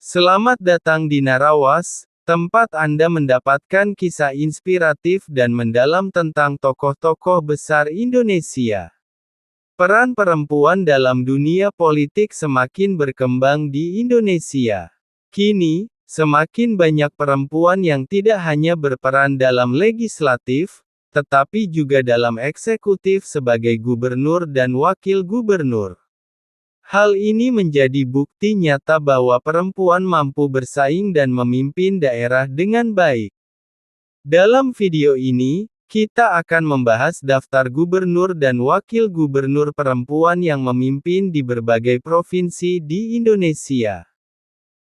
Selamat datang di Narawas, tempat Anda mendapatkan kisah inspiratif dan mendalam tentang tokoh-tokoh besar Indonesia. Peran perempuan dalam dunia politik semakin berkembang di Indonesia. Kini, semakin banyak perempuan yang tidak hanya berperan dalam legislatif, tetapi juga dalam eksekutif sebagai gubernur dan wakil gubernur. Hal ini menjadi bukti nyata bahwa perempuan mampu bersaing dan memimpin daerah dengan baik. Dalam video ini, kita akan membahas daftar gubernur dan wakil gubernur perempuan yang memimpin di berbagai provinsi di Indonesia.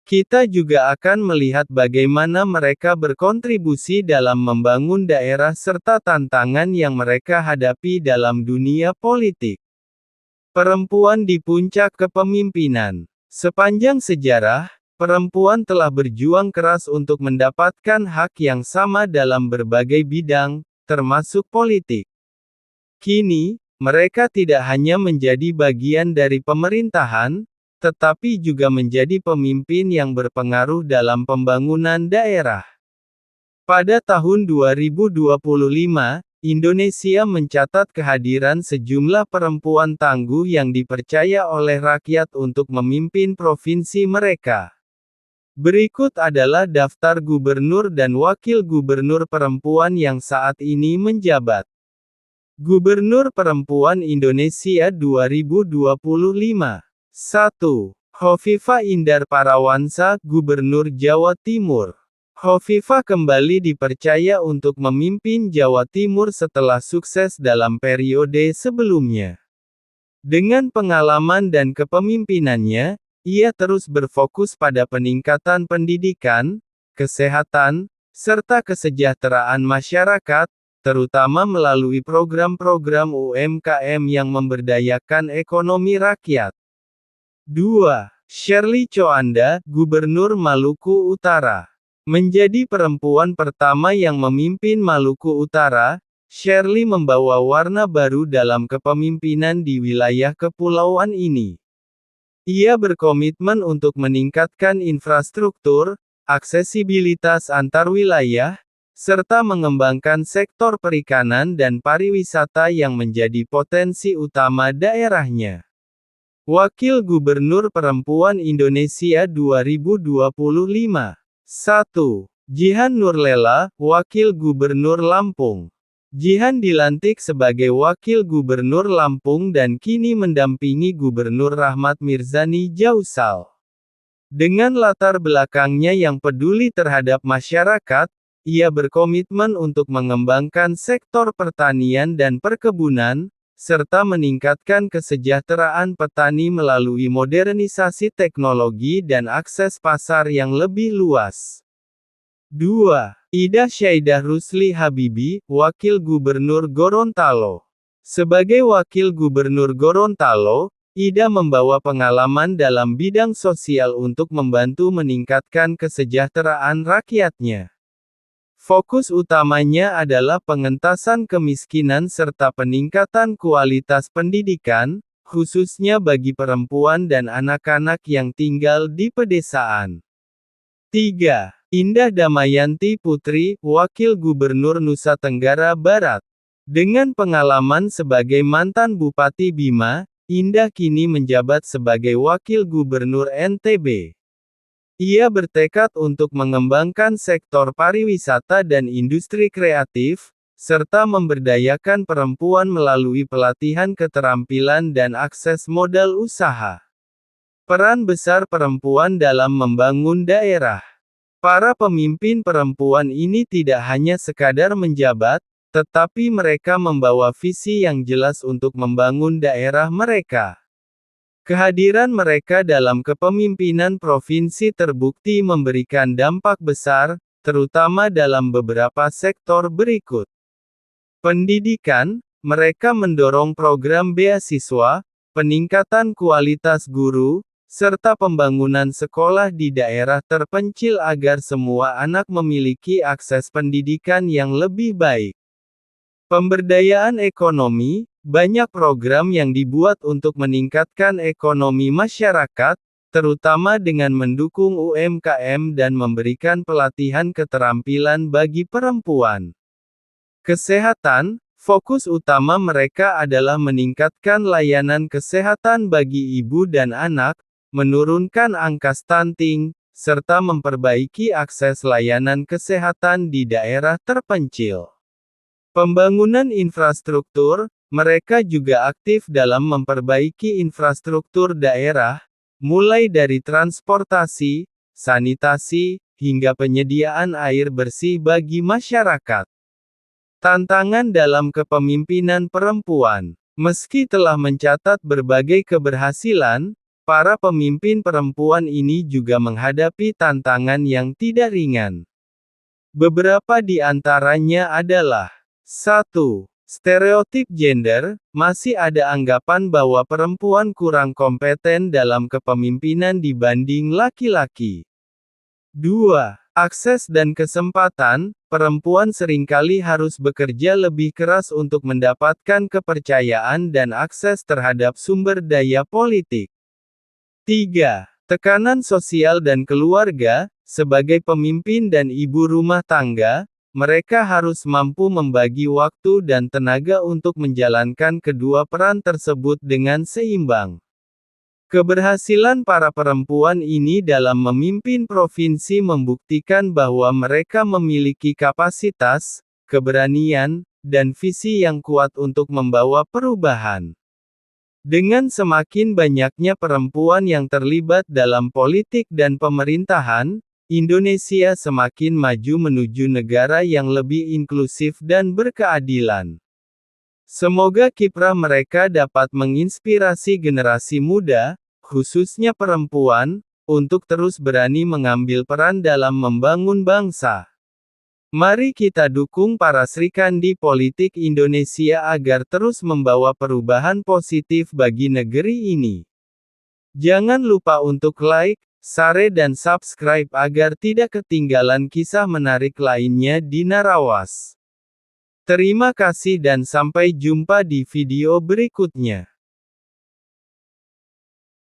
Kita juga akan melihat bagaimana mereka berkontribusi dalam membangun daerah serta tantangan yang mereka hadapi dalam dunia politik. Perempuan di puncak kepemimpinan. Sepanjang sejarah, perempuan telah berjuang keras untuk mendapatkan hak yang sama dalam berbagai bidang, termasuk politik. Kini, mereka tidak hanya menjadi bagian dari pemerintahan, tetapi juga menjadi pemimpin yang berpengaruh dalam pembangunan daerah. Pada tahun 2025, Indonesia mencatat kehadiran sejumlah perempuan tangguh yang dipercaya oleh rakyat untuk memimpin provinsi mereka. Berikut adalah daftar gubernur dan wakil gubernur perempuan yang saat ini menjabat. Gubernur Perempuan Indonesia 2025. 1. Khofifah Indar Parawansa, Gubernur Jawa Timur. Khofifah kembali dipercaya untuk memimpin Jawa Timur setelah sukses dalam periode sebelumnya. Dengan pengalaman dan kepemimpinannya, ia terus berfokus pada peningkatan pendidikan, kesehatan, serta kesejahteraan masyarakat, terutama melalui program-program UMKM yang memberdayakan ekonomi rakyat. 2. Shirley Tjoanda, Gubernur Maluku Utara. Menjadi perempuan pertama yang memimpin Maluku Utara, Shirley membawa warna baru dalam kepemimpinan di wilayah kepulauan ini. Ia berkomitmen untuk meningkatkan infrastruktur, aksesibilitas antar wilayah, serta mengembangkan sektor perikanan dan pariwisata yang menjadi potensi utama daerahnya. Wakil Gubernur Perempuan Indonesia 2025. 1. Jihan Nurlela, Wakil Gubernur Lampung. Jihan dilantik sebagai Wakil Gubernur Lampung dan kini mendampingi Gubernur Rahmat Mirzani Jausal. Dengan latar belakangnya yang peduli terhadap masyarakat, ia berkomitmen untuk mengembangkan sektor pertanian dan perkebunan, serta meningkatkan kesejahteraan petani melalui modernisasi teknologi dan akses pasar yang lebih luas. 2. Ida Syaidah Rusli Habibi, Wakil Gubernur Gorontalo. Sebagai Wakil Gubernur Gorontalo, Ida membawa pengalaman dalam bidang sosial untuk membantu meningkatkan kesejahteraan rakyatnya. Fokus utamanya adalah pengentasan kemiskinan serta peningkatan kualitas pendidikan, khususnya bagi perempuan dan anak-anak yang tinggal di pedesaan. 3. Indah Damayanti Putri, Wakil Gubernur Nusa Tenggara Barat. Dengan pengalaman sebagai mantan Bupati Bima, Indah kini menjabat sebagai Wakil Gubernur NTB. Ia bertekad untuk mengembangkan sektor pariwisata dan industri kreatif, serta memberdayakan perempuan melalui pelatihan keterampilan dan akses modal usaha. Peran besar perempuan dalam membangun daerah. Para pemimpin perempuan ini tidak hanya sekadar menjabat, tetapi mereka membawa visi yang jelas untuk membangun daerah mereka. Kehadiran mereka dalam kepemimpinan provinsi terbukti memberikan dampak besar, terutama dalam beberapa sektor berikut. Pendidikan, mereka mendorong program beasiswa, peningkatan kualitas guru, serta pembangunan sekolah di daerah terpencil agar semua anak memiliki akses pendidikan yang lebih baik. Pemberdayaan ekonomi, banyak program yang dibuat untuk meningkatkan ekonomi masyarakat, terutama dengan mendukung UMKM dan memberikan pelatihan keterampilan bagi perempuan. Kesehatan, fokus utama mereka adalah meningkatkan layanan kesehatan bagi ibu dan anak, menurunkan angka stunting, serta memperbaiki akses layanan kesehatan di daerah terpencil. Pembangunan infrastruktur, mereka juga aktif dalam memperbaiki infrastruktur daerah, mulai dari transportasi, sanitasi, hingga penyediaan air bersih bagi masyarakat. Tantangan dalam kepemimpinan perempuan. Meski telah mencatat berbagai keberhasilan, para pemimpin perempuan ini juga menghadapi tantangan yang tidak ringan. Beberapa di antaranya adalah 1. Stereotip gender, masih ada anggapan bahwa perempuan kurang kompeten dalam kepemimpinan dibanding laki-laki. 2. Akses dan kesempatan, perempuan seringkali harus bekerja lebih keras untuk mendapatkan kepercayaan dan akses terhadap sumber daya politik. 3. Tekanan sosial dan keluarga, sebagai pemimpin dan ibu rumah tangga, mereka harus mampu membagi waktu dan tenaga untuk menjalankan kedua peran tersebut dengan seimbang. Keberhasilan para perempuan ini dalam memimpin provinsi membuktikan bahwa mereka memiliki kapasitas, keberanian, dan visi yang kuat untuk membawa perubahan. Dengan semakin banyaknya perempuan yang terlibat dalam politik dan pemerintahan, Indonesia semakin maju menuju negara yang lebih inklusif dan berkeadilan. Semoga kiprah mereka dapat menginspirasi generasi muda, khususnya perempuan, untuk terus berani mengambil peran dalam membangun bangsa. Mari kita dukung para Srikandi politik Indonesia agar terus membawa perubahan positif bagi negeri ini. Jangan lupa untuk like, share dan subscribe agar tidak ketinggalan kisah menarik lainnya di Narawas. Terima kasih dan sampai jumpa di video berikutnya.